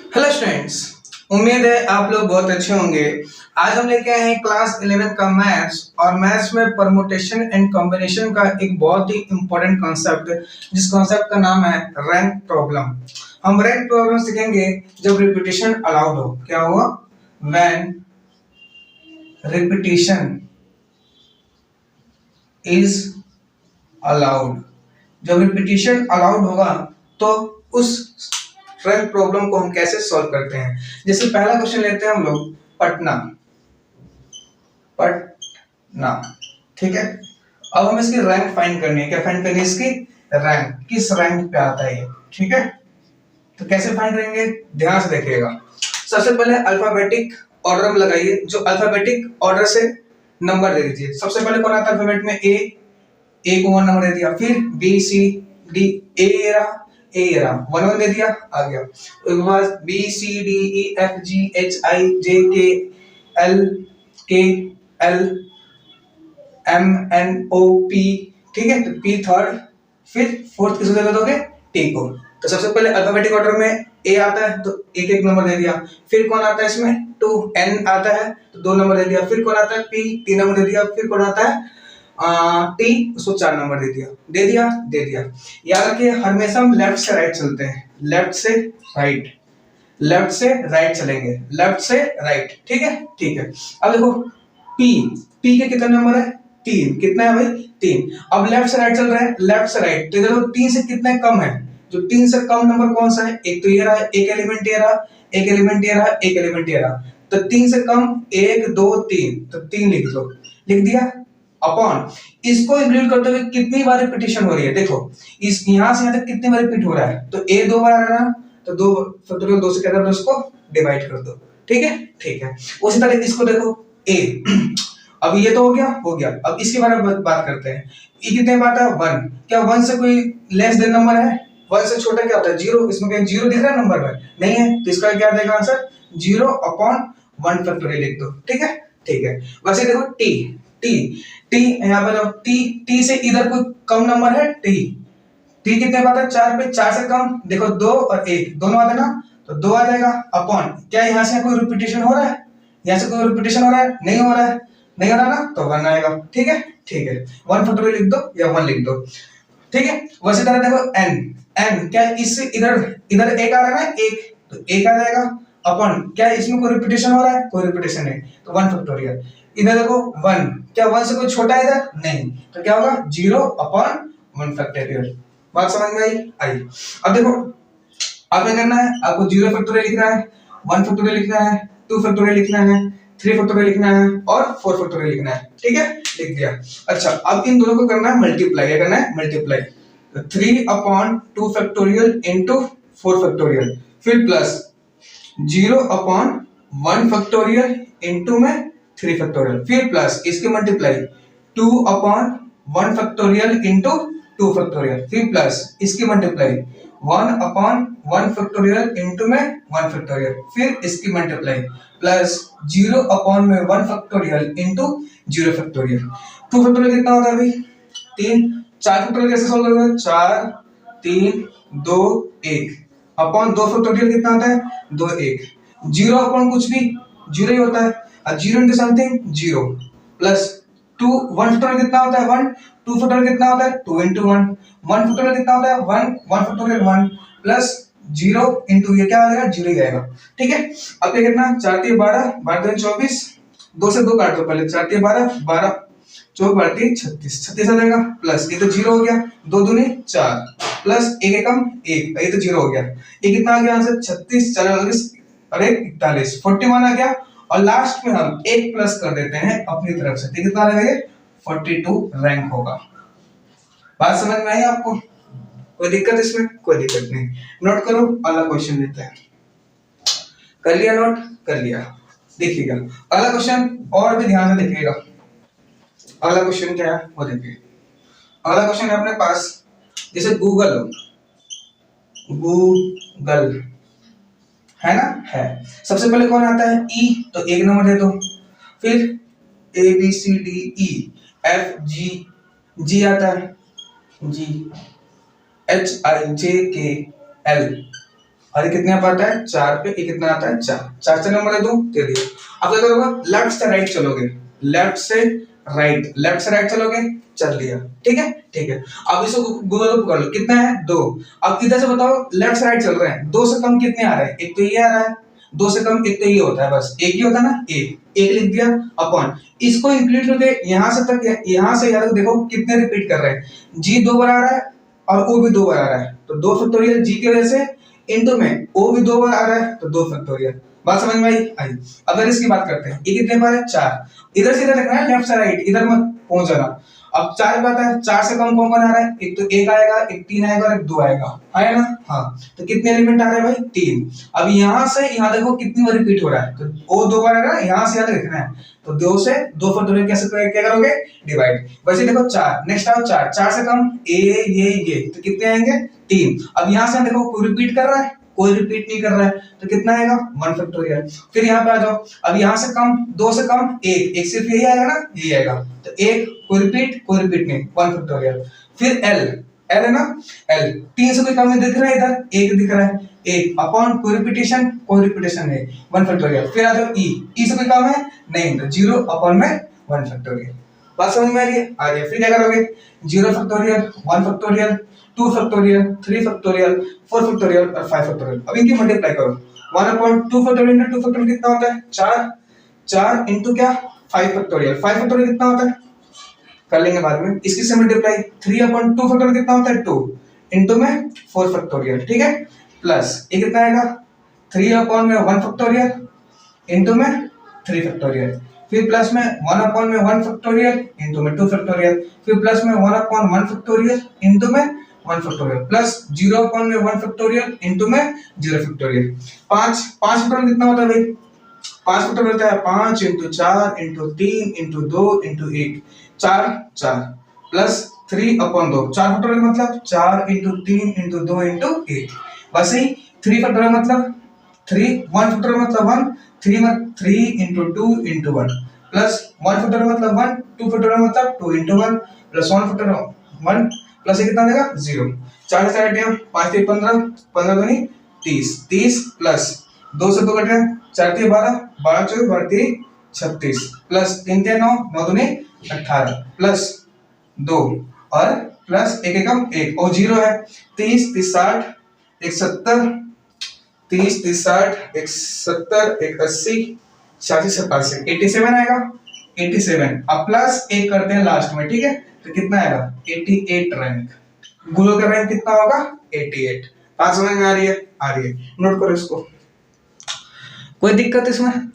Hello students, उम्मीद है आप लोग बहुत अच्छे होंगे। आज हम लेके आए हैं क्लास 11 का मैथ्स और मैथ्स में परमुटेशन एंड कॉम्बिनेशन का एक बहुत ही इंपॉर्टेंट कॉन्सेप्ट, जिस कॉन्सेप्ट का नाम है रैंक प्रॉब्लम। हम रैंक प्रॉब्लम सीखेंगे जब रिपीटेशन अलाउड हो। क्या हुआ? When repetition is allowed. जब रिपीटेशन अलाउड होगा तो उस रैंक प्रॉब्लम को हम कैसे सॉल्व करते हैं। जैसे पहला क्वेश्चन लेते हैं हम लोग, पटना। पटना, ठीक है। अब हमें इसकी रैंक फाइंड करनी है। क्या फाइंड करनी है? इसकी रैंक, किस रैंक पे आता है ये, ठीक है। तो कैसे फाइंड करेंगे, ध्यान से देखिएगा। सबसे पहले अल्फाबेटिक ऑर्डर में लगाइए। जो अल्फाबेटिक ऑर्डर से नंबर दे दीजिए। सबसे पहले कौन आता है अल्फाबेट में? ए को 1 नंबर दे दिया, फिर बी सी डी, ए रहा 1 दे दिया, आ गया। उसके बाद B C D E F G H I J K L M N O P, ठीक है। तो पी थर्ड, फिर फोर्थ किसको जगह दोगे? टी को। तो सबसे पहले अल्फाबेटिक ऑर्डर में ए आता है तो एक एक नंबर दे दिया। फिर कौन आता है इसमें? 2 एन आता है तो 2 नंबर दे दिया। फिर कौन आता है? पी 3 नंबर दे दिया। फिर कौन आता है? टी, उसको 4 नंबर दे दिया। याद रखिए, हमेशा हम लेफ्ट से राइट चलते हैं। लेफ्ट से राइट, लेफ्ट से राइट चलेंगे, लेफ्ट से राइट, ठीक है, ठीक है। अब देखो, पी पी के कितने नंबर है? 3। कितना है भाई? 3। अब लेफ्ट से राइट चल रहे हैं, लेफ्ट से राइट, तो देखो 3 से कितने कम है? जो 3 से कम नंबर कौन सा है? एक तो ये रहा, एक एलिमेंट ये रहा, एक एलिमेंट ये रहा, एक एलिमेंट ये रहा। तो 3 से कम 1 2 3, तो 3 लिख दो। लिख दिया। अपॉन इसको इंक्लूड करते हुए कितनी बार रिपीटेशन हो रही है? देखो, इस यहां से यहां तक कितनी बार रिपीट हो रहा है? तो ए 2 बार आ रहा है ना, तो 2 फैक्टोरियल 2 से क्या कर दो, उसको डिवाइड कर दो, ठीक है, ठीक है। उसी तरह इसको देखो, ए अब ये तो हो गया। अब इसके बारे में बात करते हैं। ये कितने बार था? 1। क्या 1 से कोई लेस देन नंबर है? 1 से छोटा क्या होता है? 0। इसमें क्या 0 दिख रहा है नंबर में? नहीं है, तो इसका क्या देगा आंसर? 0 अपॉन 1 फैक्टोरियल लिख दो, ठीक है, ठीक है। वैसे देखो, टी टी टी यहाँ पर टी टी से इधर कोई कम नंबर है? टी टी कितने बार है? 4 पे। 4 से कम देखो 2 और 1 दोनों आते ना, तो 2 आ जाएगा। अपॉन क्या यहाँ से कोई रिपीटेशन हो रहा है? यहाँ से कोई रिपीटेशन हो रहा है? नहीं हो रहा है, नहीं हो रहा ना, तो 1 आएगा, ठीक है, ठीक है। 1 फैक्टोरियल लिख दो या 1 लिख दो, ठीक है। वैसे तरह देखो, एन एन क्या इससे इधर इधर एक आ रहा है ना, एक, तो एक आ जाएगा। अपन क्या इसमें कोई रिपीटेशन हो रहा है? कोई रिपीटेशन नहीं, तो 1 फैक्टोरियल। इधर देखो 1, क्या 1 से कोई छोटा है इधर? नहीं, तो क्या होगा? 0 अपॉन 1 फैक्टोरियल। बात समझ में आई? आई। अब देखो, अब क्या करना है आपको? 0 फैक्टोरियल लिखना है, 1 फैक्टोरियल लिखना है, 2 फैक्टोरियल लिखना है, 3 फैक्टोरियल लिखना है और 4 फैक्टोरियल लिखना है, ठीक है, लिख दिया। अच्छा, अब इन दोनों को करना है मल्टीप्लाई। क्या करना है? मल्टीप्लाई। तो 3 अपॉन 2 फैक्टोरियल इंटू 4 फैक्टोरियल, फिर प्लस 0 अपॉन 1 फैक्टोरियल इंटू में 3 फैक्टोरियल, फिर प्लस इसके multiply 2 upon 1 factorial into 2 factorial, फिर प्लस इसकी मल्टीप्लाई 1 अपॉन 1 फैक्टोरियल इंटू में 1 फैक्टोरियल, फिर इसकी मल्टीप्लाई प्लस 0 अपॉन में 1 फैक्टोरियल इंटू 0 फैक्टोरियल। 2 फैक्टोरियल कितना होता है भाई? 3। 4 फैक्टोरियल कैसे सॉल्व करोगे? 4 3 2 1 अपॉन 2 फैक्टोरियल कितना होता है? 2 1। 0 अपॉन कुछ भी 0 ही होता है, और 0 इंटू समथिंग 0, प्लस 2 1 फैक्टोरियल कितना होता है? 1। 2 फैक्टोरियल कितना होता है? 2 इंटू 1। 1 फैक्टोरियल कितना होता है? 1 फैक्टोरियल 1 प्लस 0 इंटू ये क्या आ जाएगा? 0 ही आएगा, ठीक है। अब क्या करना? 4 3 12 12 24, 2 से 2 काट दो पहले। 4 3 12 12 4 12 36 36 आ जाएगा, प्लस ये तो 0 हो गया, 2 दूनी 4 प्लस 1 एकम 1, ये तो 0 हो गया। ये कितना आ गया आंसर? 36 40 और 1 41 41 आ गया। और लास्ट में हम 1 प्लस कर देते हैं अपनी तरफ से, कितना आ जाएगा? ये 42 रैंक होगा। बात समझ में आई आपको? कोई दिक्कत इसमें? कोई दिक्कत नहीं। नोट करो, अगला क्वेश्चन लेते हैं। कर लिया नोट? कर लिया। देखिएगा अगला क्वेश्चन, और भी ध्यान से देखिएगा। अगला क्वेश्चन क्या है वो देखिए। अगला क्वेश्चन है अपने पास, जैसे गूगल है ना, है। सबसे पहले कौन आता है? ई, तो 1 नंबर दे दो। फिर A B C D E F G, G आता है, जी H I J K L और ये कितने पे आता है 4 पे, ये कितना आता है 4, 4 से नंबर दे दूं, दे दिया। अब क्या करोगे, लेफ्ट से राइट चलोगे, लेफ्ट से राइट, लेफ्ट से राइट चलोगे, चल दिया, ठीक है ठीक है। अब इसको गूगल पे कर लो, कितना है 2। अब इधर से बताओ लेफ्ट से राइट चल रहे हैं, 2 से कम कितने आ रहे हैं, एक तो ये आ रहा है, 2 से कम एक तो ये होता है, बस एक ही होता है ना, एक लिख दिया अपॉन, इसको इंक्लूड करके यहां से तक, यहां से यहां तक देखो कितने रिपीट कर रहे हैं, जी 2 बार आ रहा है और ओ भी 2 बार आ रहा है, तो 2 फैक्टोरियल जी की वजह से, इनटू में ओ भी 2 बार आ रहा है तो 2 फैक्टोरियल। बात समझ में आई। अगर इसकी बात करते हैं, ये कितने बार है 4, इधर से इधर रखना है, लेफ्ट से राइट, इधर मत पहुंच जाना। अब 4 बात है, 4 से कम कौन कौन आ रहा है, एक तो 1 आएगा, एक 3 आएगा और एक 2 आएगा, आया ना, हाँ, तो कितने एलिमेंट आ रहे हैं भाई 3। अब यहां से यहां देखो कितनी बार रिपीट हो रहा है, तो ओ 2 बार आएगा, यहां से यहां लिखना है, तो 2 से 2 फैक्टोरियल कैसे क्या करोगे, डिवाइड। वैसे देखो 4, नेक्स्ट आओ 4, 4 से कम ये तो कितने आएंगे 3। अब यहां से देखो कोई रिपीट कर रहा है, कोई रिपीट नहीं कर रहा है, तो कितना आएगा 1 फैक्टोरियल। फिर यहाँ पे आ जाओ, अब यहाँ से कम, 2 से कम 1, एक सिर्फ यही आएगा ना, यही आएगा, तो 1, कोई रिपीट नहीं, 1 फैक्टोरियल। फिर एल है ना, एल 3 से कोई कम नहीं दिख रहा है, इधर 1 दिख रहा है, 1 अपॉन कोई रिपीटेशन है 1 फैक्टोरियल। फिर आ जाओ ई से कोई कम है नहीं, तो 0 अपॉन में 1 फैक्टोरियल। बात समझ में आ रही है, आ रही है। फिर क्या करोगे, 0 factorial, 1 factorial, 2 factorial, 3 factorial, 4 factorial और 5 फैक्टोरियल। अब इनकी मल्टीप्लाई करो, 1 अपॉन 2 फैक्टोरियल इंटू 2 फैक्टोरियल कितना होता है 4, 4 इंटू क्या 5 फैक्टोरियल, 5 फैक्टोरियल कितना होता है कर लेंगे बाद में। इसकी से मल्टीप्लाई 3 अपॉन 2 फैक्टोरियल कितना होता है 2 इंटू में 4 फैक्टोरियल, ठीक है, प्लस ये कितना आएगा 3 अपॉन में 1 फैक्टोरियल इंटू में 3 फैक्टोरियल, फिर प्लस में 1 अपॉन में 1 फैक्टोरियल इंटू में 2 फैक्टोरियल, फिर प्लस में 1 अपॉन 1 फैक्टोरियल इंटू में 1 फैक्टोरियल, प्लस 0 अपॉन में 1 फैक्टोरियल इंटू में 0 फैक्टोरियल। 5 फैक्टोरियल कितना होता है भाई, 5 फैक्टोरियल होता है 5 into 4 into 3 into 2 into 1, 4 4 plus 3 upon 2, 4 factorial मतलब 4 इंटू 3 इंटू 2 इंटू 1। वैसे ही 3 फैक्टोरियल मतलब 3, 1 फैक्टोरियल मतलब 1, 3 इंटू 2 इंटू 1, प्लस 1 फैक्टोरियल मतलब 1, 2 फैक्टोरियल मतलब 2 इंटू 1, प्लस 1 फैक्टोरियल 1, प्लस ये कितना देगा 0। 4 से 4 5 3 15, 15 दूनी 30, 30 प्लस 2 से 2 कटे 4 3 12, 12 4 12 36, प्लस 3 3 9, 9 दूनी 18, प्लस 2 और प्लस 1 एकम 1 और 0 है, 30 30 60 1 70, 30 30 60 1 70 1 80 86 87, 87 आएगा 87। अब प्लस 1 करते हैं लास्ट में, ठीक है, तो कितना आएगा 88 रैंक। गूगल का रैंक कितना होगा 88। बात समझ में आ रही है, आ रही है, नोट करो इसको। कोई दिक्कत इसमें?